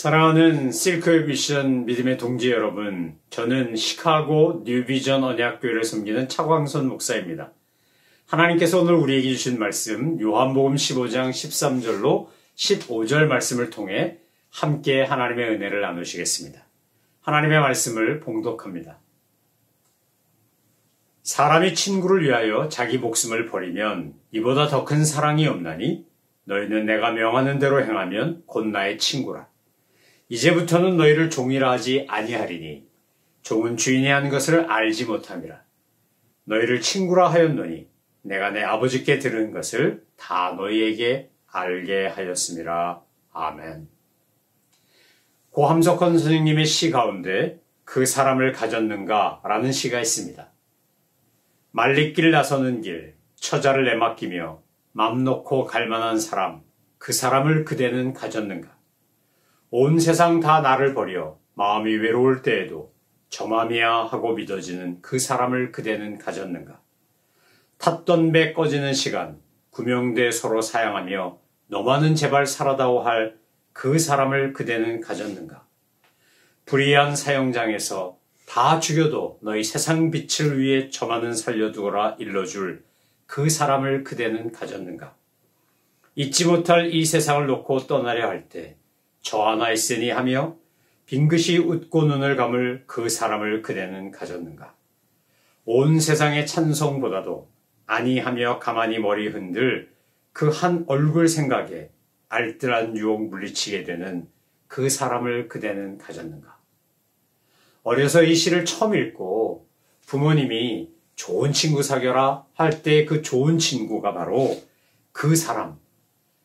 사랑하는 실크웨이 미션 믿음의 동지 여러분, 저는 시카고 뉴비전 언약교회를 섬기는 차광선 목사입니다. 하나님께서 오늘 우리에게 주신 말씀 요한복음 15장 13절로 15절 말씀을 통해 함께 하나님의 은혜를 나누시겠습니다. 하나님의 말씀을 봉독합니다. 사람이 친구를 위하여 자기 목숨을 버리면 이보다 더 큰 사랑이 없나니 너희는 내가 명하는 대로 행하면 곧 나의 친구라. 이제부터는 너희를 종이라 하지 아니하리니 종은 주인이 한 것을 알지 못함이라. 너희를 친구라 하였노니 내가 내 아버지께 들은 것을 다 너희에게 알게 하였음이라. 아멘. 고 함석헌 선생님의 시 가운데 그 사람을 가졌는가 라는 시가 있습니다. 말리길 나서는 길, 처자를 내맡기며 맘 놓고 갈만한 사람, 그 사람을 그대는 가졌는가. 온 세상 다 나를 버려 마음이 외로울 때에도 저 맘이야 하고 믿어지는 그 사람을 그대는 가졌는가. 탔던 배 꺼지는 시간, 구명대 서로 사양하며 너만은 제발 살아다오 할 그 사람을 그대는 가졌는가. 불의한 사형장에서 다 죽여도 너희 세상 빛을 위해 저만은 살려두어라 일러줄 그 사람을 그대는 가졌는가. 잊지 못할 이 세상을 놓고 떠나려 할 때 저 하나 있으니 하며 빙긋이 웃고 눈을 감을 그 사람을 그대는 가졌는가. 온 세상의 찬송보다도 아니하며 가만히 머리 흔들 그 한 얼굴 생각에 알뜰한 유혹 물리치게 되는 그 사람을 그대는 가졌는가. 어려서 이 시를 처음 읽고 부모님이 좋은 친구 사귀어라 할 때 그 좋은 친구가 바로 그 사람,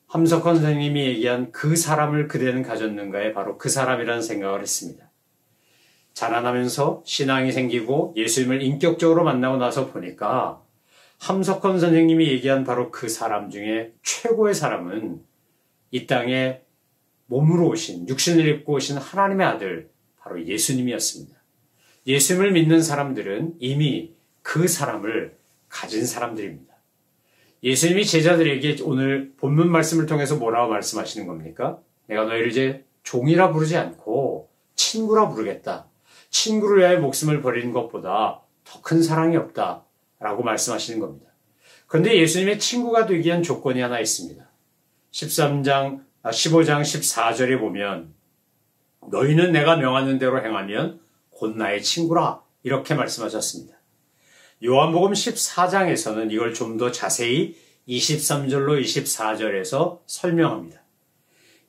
함석헌 선생님이 얘기한 그 사람을 그대는 가졌는가에 바로 그 사람이라는 생각을 했습니다. 자라나면서 신앙이 생기고 예수님을 인격적으로 만나고 나서 보니까 함석헌 선생님이 얘기한 바로 그 사람 중에 최고의 사람은 이 땅에 몸으로 오신, 육신을 입고 오신 하나님의 아들, 바로 예수님이었습니다. 예수님을 믿는 사람들은 이미 그 사람을 가진 사람들입니다. 예수님이 제자들에게 오늘 본문 말씀을 통해서 뭐라고 말씀하시는 겁니까? 내가 너희를 이제 종이라 부르지 않고 친구라 부르겠다. 친구를 위하여 목숨을 버리는 것보다 더 큰 사랑이 없다. 라고 말씀하시는 겁니다. 그런데 예수님의 친구가 되기 위한 조건이 하나 있습니다. 15장 14절에 보면 너희는 내가 명하는 대로 행하면 곧 나의 친구라 이렇게 말씀하셨습니다. 요한복음 14장에서는 이걸 좀 더 자세히 23절로 24절에서 설명합니다.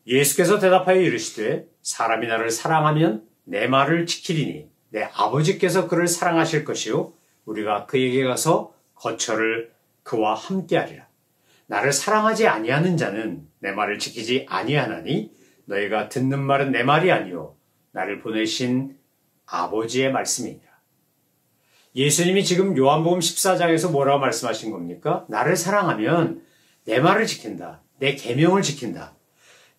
예수께서 대답하여 이르시되 사람이 나를 사랑하면 내 말을 지키리니 내 아버지께서 그를 사랑하실 것이요 우리가 그에게 가서 거처를 그와 함께하리라. 나를 사랑하지 아니하는 자는 내 말을 지키지 아니하나니 너희가 듣는 말은 내 말이 아니요 나를 보내신 아버지의 말씀이니라. 예수님이 지금 요한복음 14장에서 뭐라고 말씀하신 겁니까? 나를 사랑하면 내 말을 지킨다. 내 계명을 지킨다.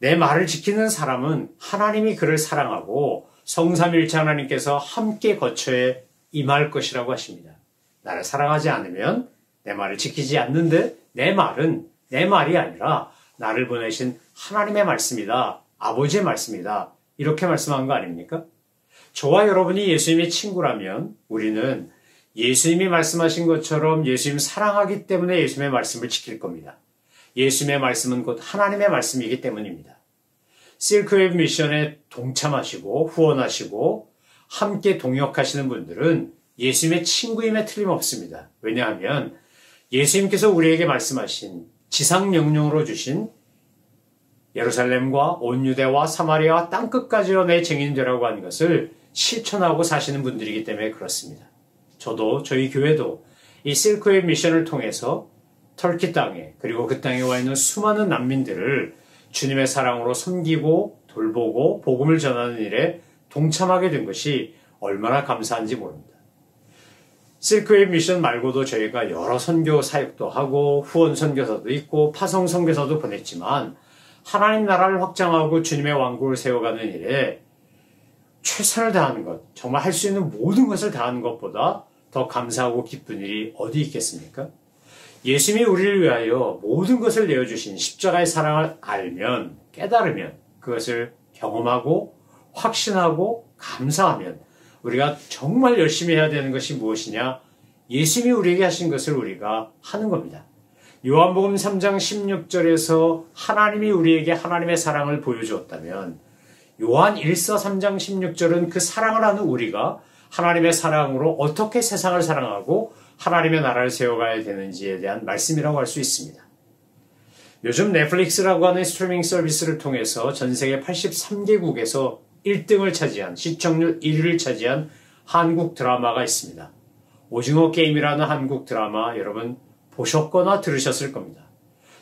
내 말을 지키는 사람은 하나님이 그를 사랑하고 성삼일체 하나님께서 함께 거처에 임할 것이라고 하십니다. 나를 사랑하지 않으면 내 말을 지키지 않는데 내 말은 내 말이 아니라 나를 보내신 하나님의 말씀이다. 아버지의 말씀이다. 이렇게 말씀한 거 아닙니까? 저와 여러분이 예수님의 친구라면 우리는 예수님이 말씀하신 것처럼 예수님 사랑하기 때문에 예수님의 말씀을 지킬 겁니다. 예수님의 말씀은 곧 하나님의 말씀이기 때문입니다. 실크웨이 미션에 동참하시고 후원하시고 함께 동역하시는 분들은 예수님의 친구임에 틀림없습니다. 왜냐하면 예수님께서 우리에게 말씀하신 지상명령으로 주신 예루살렘과 온 유대와 사마리아와 땅끝까지로 내 증인되라고 하는 것을 실천하고 사시는 분들이기 때문에 그렇습니다. 저도 저희 교회도 이 실크웨이 미션을 통해서 터키 땅에 그리고 그 땅에 와 있는 수많은 난민들을 주님의 사랑으로 섬기고 돌보고 복음을 전하는 일에 동참하게 된 것이 얼마나 감사한지 모릅니다. 실크웨이 미션 말고도 저희가 여러 선교 사역도 하고 후원 선교사도 있고 파송 선교사도 보냈지만 하나님 나라를 확장하고 주님의 왕국을 세워가는 일에 최선을 다하는 것, 정말 할 수 있는 모든 것을 다하는 것보다 더 감사하고 기쁜 일이 어디 있겠습니까? 예수님이 우리를 위하여 모든 것을 내어주신 십자가의 사랑을 알면, 깨달으면 그것을 경험하고 확신하고 감사하면 우리가 정말 열심히 해야 되는 것이 무엇이냐? 예수님이 우리에게 하신 것을 우리가 하는 겁니다. 요한복음 3장 16절에서 하나님이 우리에게 하나님의 사랑을 보여주었다면 요한 1서 3장 16절은 그 사랑을 하는 우리가 하나님의 사랑으로 어떻게 세상을 사랑하고 하나님의 나라를 세워가야 되는지에 대한 말씀이라고 할 수 있습니다. 요즘 넷플릭스라고 하는 스트리밍 서비스를 통해서 전 세계 83개국에서 1등을 차지한, 시청률 1위를 차지한 한국 드라마가 있습니다. 오징어 게임이라는 한국 드라마 여러분 보셨거나 들으셨을 겁니다.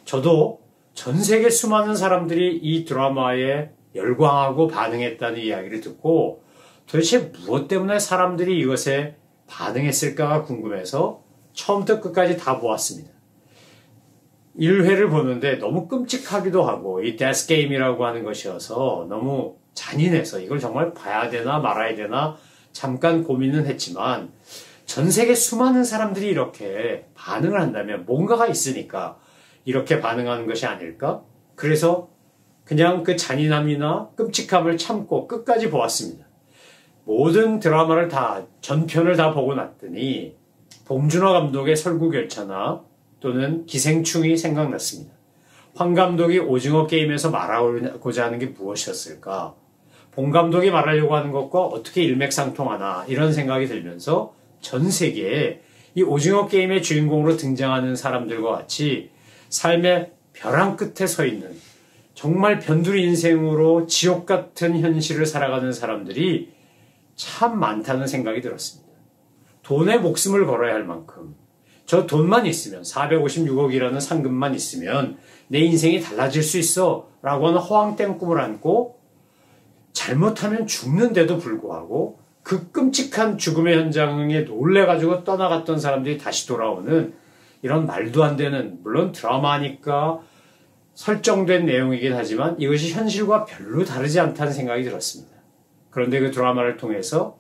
저도 전 세계 수많은 사람들이 이 드라마에 열광하고 반응했다는 이야기를 듣고 도대체 무엇 때문에 사람들이 이것에 반응했을까가 궁금해서 처음부터 끝까지 다 보았습니다. 1회를 보는데 너무 끔찍하기도 하고 이 데스 게임이라고 하는 것이어서 너무 잔인해서 이걸 정말 봐야 되나 말아야 되나 잠깐 고민은 했지만 전 세계 수많은 사람들이 이렇게 반응을 한다면 뭔가가 있으니까 이렇게 반응하는 것이 아닐까? 그래서 그냥 그 잔인함이나 끔찍함을 참고 끝까지 보았습니다. 모든 드라마를 전편을 다 보고 났더니 봉준호 감독의 설국열차나 또는 기생충이 생각났습니다. 황 감독이 오징어 게임에서 말하고자 하는 게 무엇이었을까? 봉 감독이 말하려고 하는 것과 어떻게 일맥상통하나 이런 생각이 들면서 전 세계에 이 오징어 게임의 주인공으로 등장하는 사람들과 같이 삶의 벼랑 끝에 서 있는 정말 변두리 인생으로 지옥 같은 현실을 살아가는 사람들이 참 많다는 생각이 들었습니다. 돈에 목숨을 걸어야 할 만큼 저 돈만 있으면 456억이라는 상금만 있으면 내 인생이 달라질 수 있어 라고 하는 허황된 꿈을 안고 잘못하면 죽는데도 불구하고 그 끔찍한 죽음의 현장에 놀래가지고 떠나갔던 사람들이 다시 돌아오는 이런 말도 안 되는, 물론 드라마니까 설정된 내용이긴 하지만 이것이 현실과 별로 다르지 않다는 생각이 들었습니다. 그런데 그 드라마를 통해서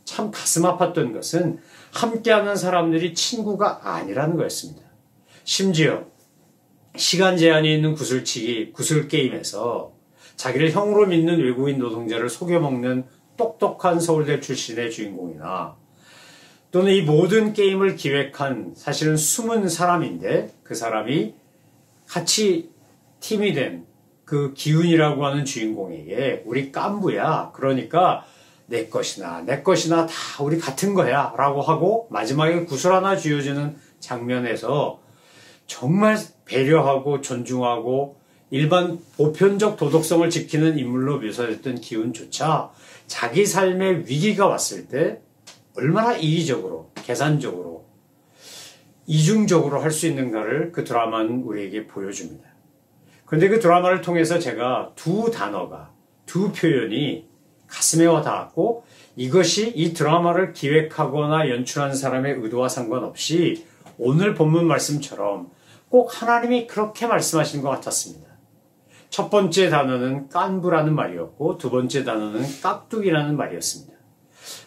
참 가슴 아팠던 것은 함께하는 사람들이 친구가 아니라는 거였습니다. 심지어 시간 제한이 있는 구슬치기, 구슬게임에서 자기를 형으로 믿는 외국인 노동자를 속여먹는 똑똑한 서울대 출신의 주인공이나 또는 이 모든 게임을 기획한 사실은 숨은 사람인데 그 사람이 같이 팀이 된 그 기훈이라고 하는 주인공에게 우리 깐부야. 그러니까 내 것이나 다 우리 같은 거야 라고 하고 마지막에 구슬 하나 쥐어주는 장면에서 정말 배려하고 존중하고 일반 보편적 도덕성을 지키는 인물로 묘사됐던 기훈조차 자기 삶에 위기가 왔을 때 얼마나 이기적으로, 계산적으로, 이중적으로 할 수 있는가를 그 드라마는 우리에게 보여줍니다. 그런데 그 드라마를 통해서 제가 두 표현이 가슴에 와 닿았고 이것이 이 드라마를 기획하거나 연출한 사람의 의도와 상관없이 오늘 본문 말씀처럼 꼭 하나님이 그렇게 말씀하신 것 같았습니다. 첫 번째 단어는 깐부라는 말이었고 두 번째 단어는 깍두기라는 말이었습니다.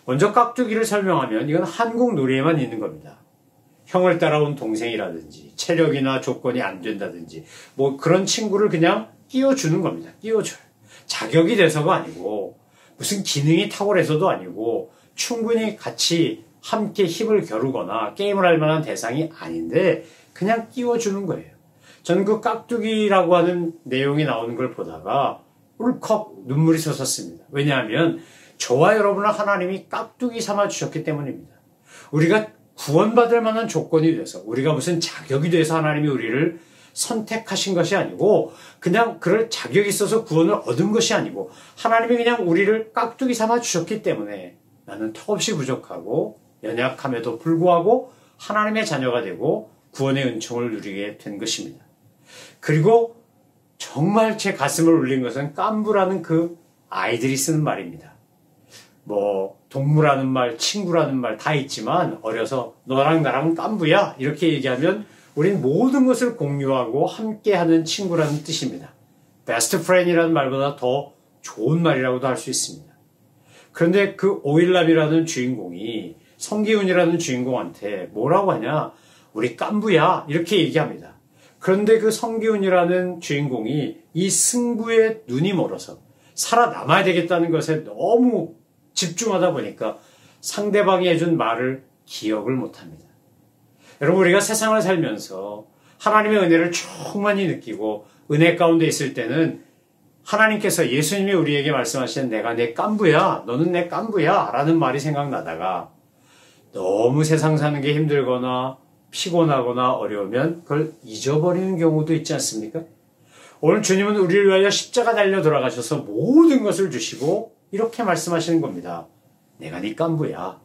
먼저 깍두기를 설명하면 이건 한국 놀이에만 있는 겁니다. 형을 따라온 동생이라든지 체력이나 조건이 안 된다든지 뭐 그런 친구를 그냥 끼워주는 겁니다. 끼워줘요. 자격이 돼서가 아니고 무슨 기능이 탁월해서도 아니고 충분히 같이 함께 힘을 겨루거나 게임을 할 만한 대상이 아닌데 그냥 끼워주는 거예요. 저는 그 깍두기라고 하는 내용이 나오는 걸 보다가 울컥 눈물이 솟았습니다. 왜냐하면 저와 여러분을 하나님이 깍두기 삼아 주셨기 때문입니다. 우리가 구원받을 만한 조건이 돼서 우리가 무슨 자격이 돼서 하나님이 우리를 선택하신 것이 아니고 그냥 그럴 자격이 있어서 구원을 얻은 것이 아니고 하나님이 그냥 우리를 깍두기 삼아 주셨기 때문에 나는 턱없이 부족하고 연약함에도 불구하고 하나님의 자녀가 되고 구원의 은총을 누리게 된 것입니다. 그리고 정말 제 가슴을 울린 것은 깐부라는 그 아이들이 쓰는 말입니다. 뭐 동무라는 말, 친구라는 말 다 있지만 어려서 너랑 나랑 깐부야 이렇게 얘기하면 우린 모든 것을 공유하고 함께하는 친구라는 뜻입니다. best friend이라는 말보다 더 좋은 말이라고도 할 수 있습니다. 그런데 그 오일남이라는 주인공이 성기훈이라는 주인공한테 뭐라고 하냐? 우리 깐부야 이렇게 얘기합니다. 그런데 그 성기훈이라는 주인공이 이 승부에 눈이 멀어서 살아남아야 되겠다는 것에 너무 집중하다 보니까 상대방이 해준 말을 기억을 못합니다. 여러분, 우리가 세상을 살면서 하나님의 은혜를 충만히 느끼고 은혜 가운데 있을 때는 하나님께서 예수님이 우리에게 말씀하신 내가 내 깐부야, 너는 내 깐부야 라는 말이 생각나다가 너무 세상 사는 게 힘들거나 피곤하거나 어려우면 그걸 잊어버리는 경우도 있지 않습니까? 오늘 주님은 우리를 위하여 십자가 달려 돌아가셔서 모든 것을 주시고 이렇게 말씀하시는 겁니다. 내가 네 깐부야.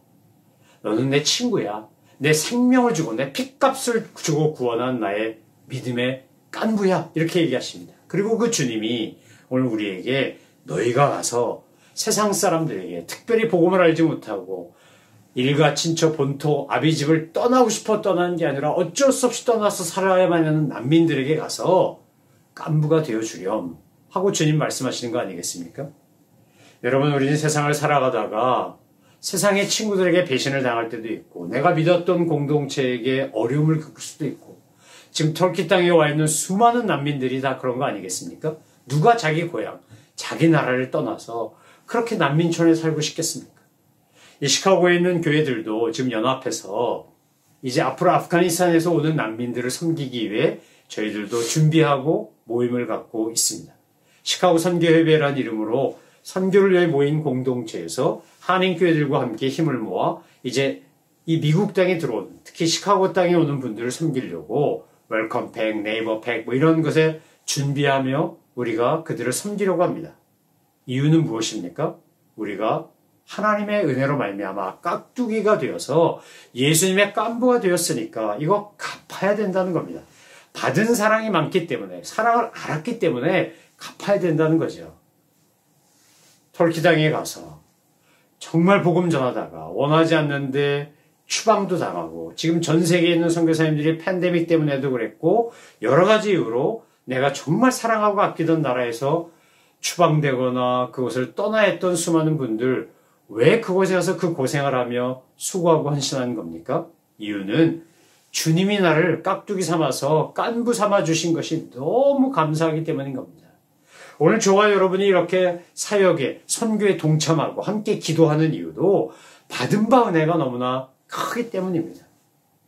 너는 내 친구야. 내 생명을 주고 내 핏값을 주고 구원한 나의 믿음의 깐부야. 이렇게 얘기하십니다. 그리고 그 주님이 오늘 우리에게 너희가 가서 세상 사람들에게 특별히 복음을 알지 못하고 일가 친척 본토 아비집을 떠나고 싶어 떠나는 게 아니라 어쩔 수 없이 떠나서 살아야만 하는 난민들에게 가서 깐부가 되어주렴 하고 주님 말씀하시는 거 아니겠습니까? 여러분, 우리는 세상을 살아가다가 세상의 친구들에게 배신을 당할 때도 있고 내가 믿었던 공동체에게 어려움을 겪을 수도 있고 지금 터키 땅에 와 있는 수많은 난민들이 다 그런 거 아니겠습니까? 누가 자기 고향, 자기 나라를 떠나서 그렇게 난민촌에 살고 싶겠습니까? 이 시카고에 있는 교회들도 지금 연합해서 이제 앞으로 아프가니스탄에서 오는 난민들을 섬기기 위해 저희들도 준비하고 모임을 갖고 있습니다. 시카고 선교협의회라는 이름으로 선교를 위해 모인 공동체에서 한인교회들과 함께 힘을 모아 이제 이 미국 땅에 들어온, 특히 시카고 땅에 오는 분들을 섬기려고 웰컴팩, 네이버팩 뭐 이런 것에 준비하며 우리가 그들을 섬기려고 합니다. 이유는 무엇입니까? 우리가 하나님의 은혜로 말미암아 깍두기가 되어서 예수님의 깐부가 되었으니까 이거 갚아야 된다는 겁니다. 받은 사랑이 많기 때문에, 사랑을 알았기 때문에 갚아야 된다는 거죠. 터키 땅에 가서 정말 복음 전하다가 원하지 않는데 추방도 당하고 지금 전 세계에 있는 선교사님들이 팬데믹 때문에도 그랬고 여러 가지 이유로 내가 정말 사랑하고 아끼던 나라에서 추방되거나 그곳을 떠나야 했던 수많은 분들 왜 그곳에 가서 그 고생을 하며 수고하고 헌신하는 겁니까? 이유는 주님이 나를 깍두기 삼아서 깐부 삼아 주신 것이 너무 감사하기 때문인 겁니다. 오늘 저와 여러분이 이렇게 사역에 선교에 동참하고 함께 기도하는 이유도 받은 바 은혜가 너무나 크기 때문입니다.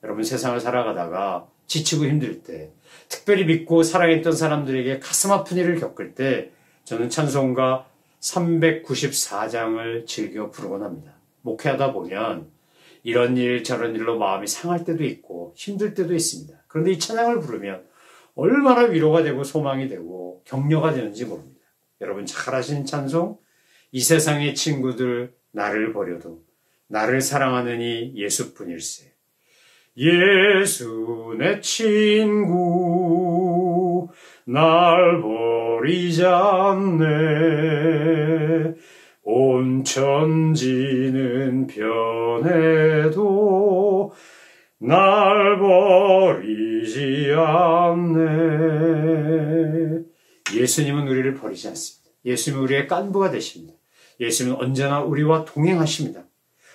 여러분, 세상을 살아가다가 지치고 힘들 때 특별히 믿고 사랑했던 사람들에게 가슴 아픈 일을 겪을 때 저는 찬송가 394장을 즐겨 부르곤 합니다. 목회하다 보면 이런 일 저런 일로 마음이 상할 때도 있고 힘들 때도 있습니다. 그런데 이 찬양을 부르면 얼마나 위로가 되고 소망이 되고 격려가 되는지 모릅니다. 여러분 잘 아시는 찬송, 이 세상의 친구들 나를 버려도 나를 사랑하느니 예수뿐일세. 예수 내 친구 날 버리지 않네. 온 천지는 변해도 날 버리지 않네. 예수님은 우리를 버리지 않습니다. 예수님은 우리의 깐부가 되십니다. 예수님은 언제나 우리와 동행하십니다.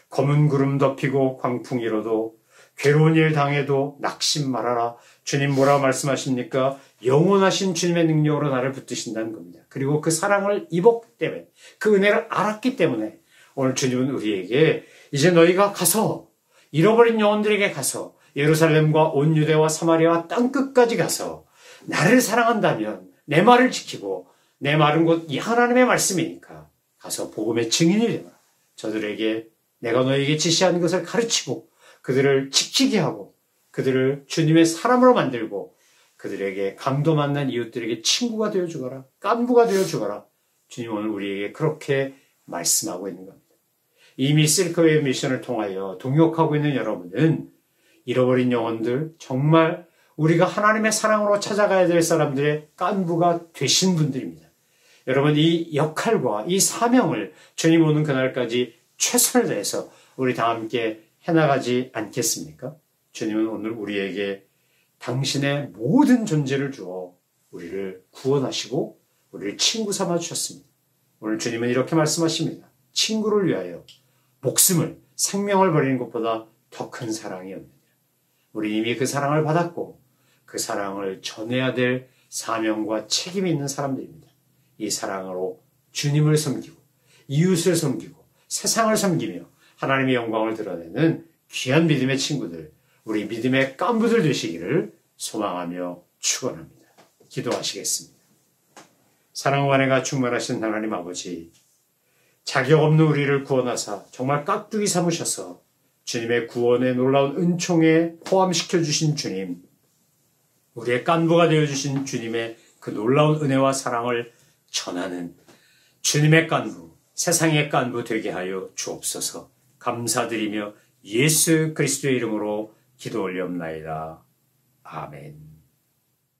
검은 구름 덮이고 광풍 일어도 괴로운 일 당해도 낙심 말아라. 주님 뭐라고 말씀하십니까? 영원하신 주님의 능력으로 나를 붙드신다는 겁니다. 그리고 그 사랑을 입었기 때문에, 그 은혜를 알았기 때문에 오늘 주님은 우리에게 이제 너희가 가서 잃어버린 영혼들에게 가서 예루살렘과 온 유대와 사마리아와 땅끝까지 가서 나를 사랑한다면 내 말을 지키고 내 말은 곧 이 하나님의 말씀이니까 가서 복음의 증인이 되라. 저들에게 내가 너에게 지시한 것을 가르치고 그들을 지키게 하고 그들을 주님의 사람으로 만들고 그들에게 강도 만난 이웃들에게 친구가 되어주거라. 깐부가 되어주거라. 주님 오늘 우리에게 그렇게 말씀하고 있는 겁니다. 이미 실크웨이 미션을 통하여 동역하고 있는 여러분은 잃어버린 영혼들, 정말 우리가 하나님의 사랑으로 찾아가야 될 사람들의 깐부가 되신 분들입니다. 여러분 이 역할과 이 사명을 주님 오는 그날까지 최선을 다해서 우리 다 함께 해나가지 않겠습니까? 주님은 오늘 우리에게 당신의 모든 존재를 주어 우리를 구원하시고 우리를 친구 삼아 주셨습니다. 오늘 주님은 이렇게 말씀하십니다. 친구를 위하여 목숨을, 생명을 버리는 것보다 더 큰 사랑이 없느니라. 우리 이미 그 사랑을 받았고 그 사랑을 전해야 될 사명과 책임이 있는 사람들입니다. 이 사랑으로 주님을 섬기고 이웃을 섬기고 세상을 섬기며 하나님의 영광을 드러내는 귀한 믿음의 친구들, 우리 믿음의 깐부들 되시기를 소망하며 축원합니다. 기도하시겠습니다. 사랑과 은혜가 충만하신 하나님 아버지, 자격 없는 우리를 구원하사 정말 깍두기 삼으셔서 주님의 구원의 놀라운 은총에 포함시켜 주신 주님, 우리의 깐부가 되어주신 주님의 그 놀라운 은혜와 사랑을 전하는 주님의 깐부, 세상의 깐부 되게 하여 주옵소서. 감사드리며 예수 그리스도의 이름으로 기도 올리옵나이다. 아멘.